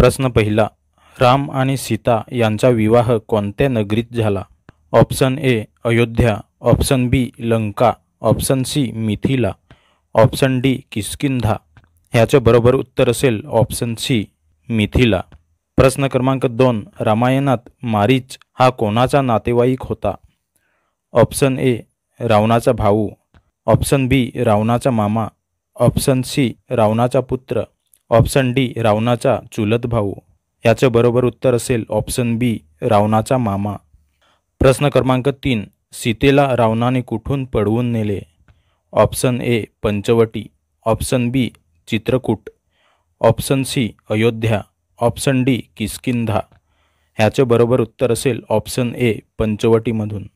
प्रश्न पहिला, राम आणि सीता यांचा विवाह कोणत्या नगरीत झाला? Option A Ayodhya, option B Lanka, option C Mithila, option D Kishkindha. ह्याचे बरोबर उत्तर असेल ऑप्शन सी मिथिला. प्रश्न क्रमांक 2, रामायणात मारीच हा कोणाचा नातेवाईक होता? ऑप्शन ए रावणाचा भाऊ, ऑप्शन बी रावणाचा मामा, ऑप्शन सी रावणाचा पुत्र, ऑप्शन डी रावणाचा चुलत भाऊ. याचे बरोबर उत्तर असेल ऑप्शन बी रावणाचा मामा. प्रश्न क्रमांक 3, सीतेला रावणाने कुठून पळवून नेले? Option A Panchavati, option B Chitrakoot, option C Ayodhya, option D Kishkindha. ह्याचे बरोबर उत्तर असेल ऑप्शन ए पंचवटीमधून.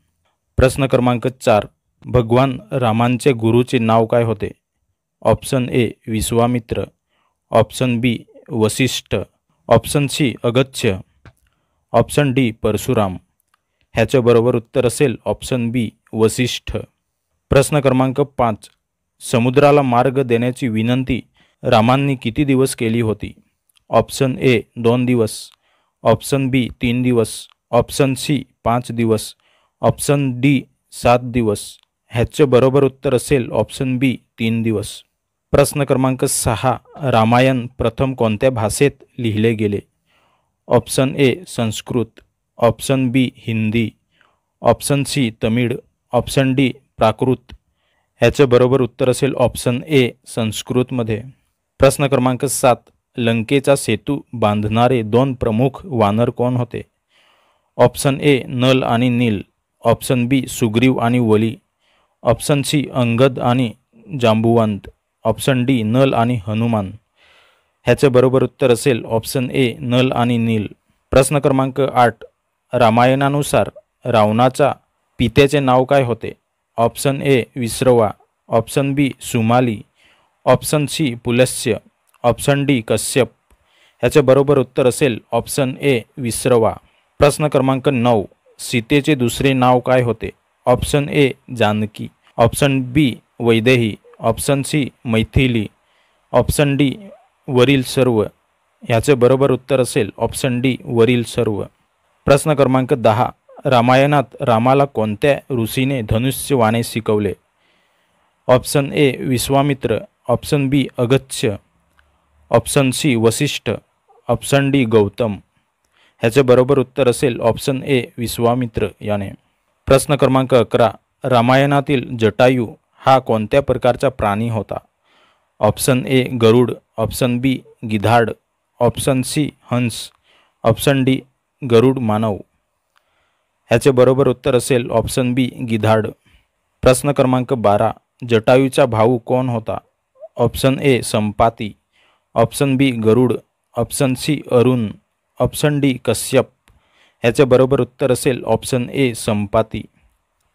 प्रश्न क्रमांक 4, भगवान रामांचे गुरुचे नाव काय होते? Option A Vishwamitra, option B Vasishtha, option C Agastya, option D Parashuram. ह्याचे बरोबर उत्तर असेल ऑप्शन बी वसिष्ठ. प्रश्न क्रमांक 5, समुद्राला मार्ग देण्याची विनंती रामांनी किती दिवस केली होती? ऑप्शन ए 2 दिवस, ऑप्शन बी 3 दिवस, ऑप्शन सी 5 दिवस, ऑप्शन डी 7 दिवस. ह्याचे बरोबर उत्तर असेल ऑप्शन बी 3 दिवस. प्रश्न क्रमांक 6, रामायण प्रथम कोणत्या भाषेत लिहिले गेले? Option A Sanskrit, option B Hindi, option C Tamil, option D Prakrit. ह्याचे बरोबर उत्तर असेल ऑप्शन ए संस्कृतमध्ये. प्रश्न क्रमांक 7, लंकेचा सेतू बांधणारे 2 प्रमुख वानर कोण होते? ऑप्शन ए नल आणि नील, ऑप्शन बी सुग्रीव आणि वली, ऑप्शन सी अंगद आणि जांबुवंत, ऑप्शन डी नल आणि हनुमान. ह्याचे बरोबर उत्तर असेल ऑप्शन ए नल आणि नील. प्रश्न क्रमांक 8, रामायणानुसार रावणाच्या पित्याचे नाव काय होते? Option A Vishrava, option B Sumali, option C Pulastya, option D Kashyap. ह्याचे बरोबर उत्तर असेल ऑप्शन ए विश्रवा. प्रश्न क्रमांक 9, सीतेचे दुसरे नाव काय होते? Option A Janaki, option B Vaidehi, option C Maithili, option D वरील सर्व. ह्याचे बरोबर उत्तर असेल ऑप्शन डी वरील सर्व. प्रश्न क्रमांक 10, रामायणात रामाला कोणत्या ऋषीने धनुष्य वाणे शिकवले? Option A Vishwamitra, option B Agastya, option C Vasishtha, option D Gautam. ह्याचे बरोबर उत्तर असेल ऑप्शन ए विश्वामित्र याने. प्रश्न क्रमांक 11, रामायणातील जटायू हा कोणत्या प्रकारचा प्राणी होता? ऑप्शन ए गरुड, ऑप्शन बी गिधाड, ऑप्शन सी हंस, ऑप्शन डी गरुड मानव. ह्याचे बरोबर उत्तर असेल ऑप्शन बी गिधाड. प्रश्न क्रमांक 12, जटायूचा भाऊ कोण होता? Option A Sampati, option B Garuda, option C Arun, option D Kashyap. ह्याचे बरोबर उत्तर असेल ऑप्शन ए संपाती.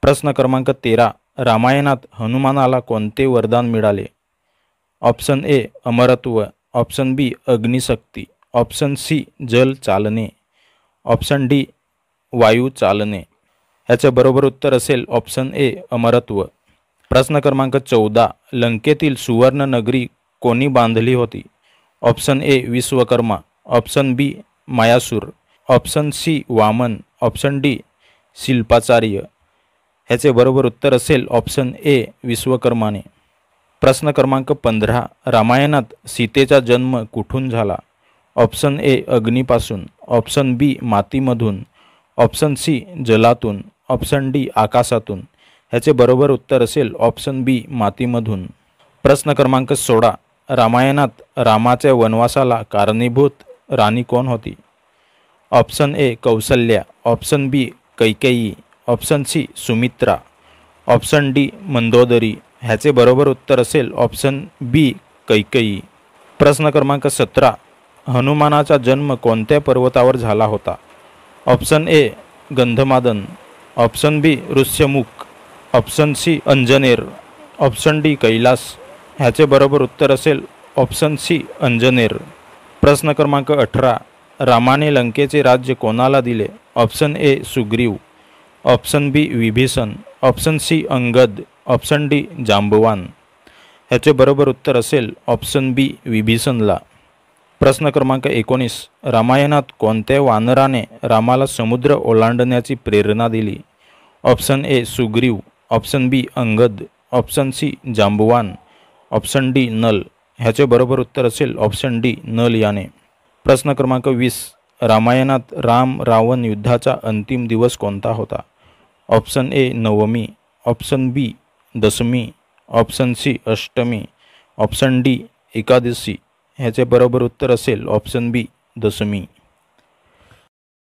प्रश्न क्रमांक 13, रामायणात हनुमानाला कोणते वरदान मिळाले? ऑप्शन ए अमरत्व, ऑप्शन बी अग्निशक्ती, ऑप्शन सी जल चालणे, ऑप्शन डी वायू चालणे. ह्याचे बरोबर उत्तर असेल ऑप्शन ए अमरत्व. प्रश्न क्रमांक 14, लंकेतील सुवर्ण नगरी कोणी बांधली होती? Option A Vishwakarma, option B Mayasur, option C Vaman, option D शिल्पाचार्य. ह्याचे बरोबर उत्तर असेल ऑप्शन ए विश्वकर्माने. प्रश्न क्रमांक 15, रामायणात सीतेचा जन्म कुठून झाला? ऑप्शन ए अग्नीपासून, ऑप्शन बी मातीमधून, ऑप्शन सी जलातून, ऑप्शन डी आकाशातून. ह्याचे बरोबर उत्तर असेल ऑप्शन बी मातीमधून. प्रश्न क्रमांक 16, रामायणात रामाच्या वनवासाला कारणीभूत राणी कोण होती? Option A Kausalya, option B Kaikeyi, option C Sumitra, option D Mandodari. ह्याचे बरोबर उत्तर असेल ऑप्शन बी कैकेयी. प्रश्न क्रमांक 17, हनुमानाचा जन्म कोणत्या पर्वतावर झाला होता? Option A Gandhamadan, option B Rishyamukh, option C Anjaner, option D Kailash. ह्याचे बरोबर उत्तर असेल ऑप्शन सी अंजनेर. प्रश्न क्रमांक 18, रामाने लंकेचे राज्य कोणाला दिले? Option A Sugriva, option B Vibhishan, option C Angad, option D Jambavan. ह्याचे बरोबर उत्तर असेल ऑप्शन बी विभीषणला. प्रश्न क्रमांक 19. रामायणात कोणत्या वानराने रामाला समुद्र ओलांडण्याची प्रेरणा दिली? Option A Sugriva, option B Angad, option C Jambavan, option D Nal. ह्याचे बरोबर उत्तर असेल ऑप्शन डी नल याने. प्रश्न क्रमांक 20. रामायणात राम रावण युद्धाचा अंतिम दिवस कोणता होता? ऑप्शन ए नवमी, ऑप्शन बी दशमी, ऑप्शन सी अष्टमी, ऑप्शन डी एकादशी. ह्याचे बरोबर उत्तर असेल ऑप्शन बी दशमी.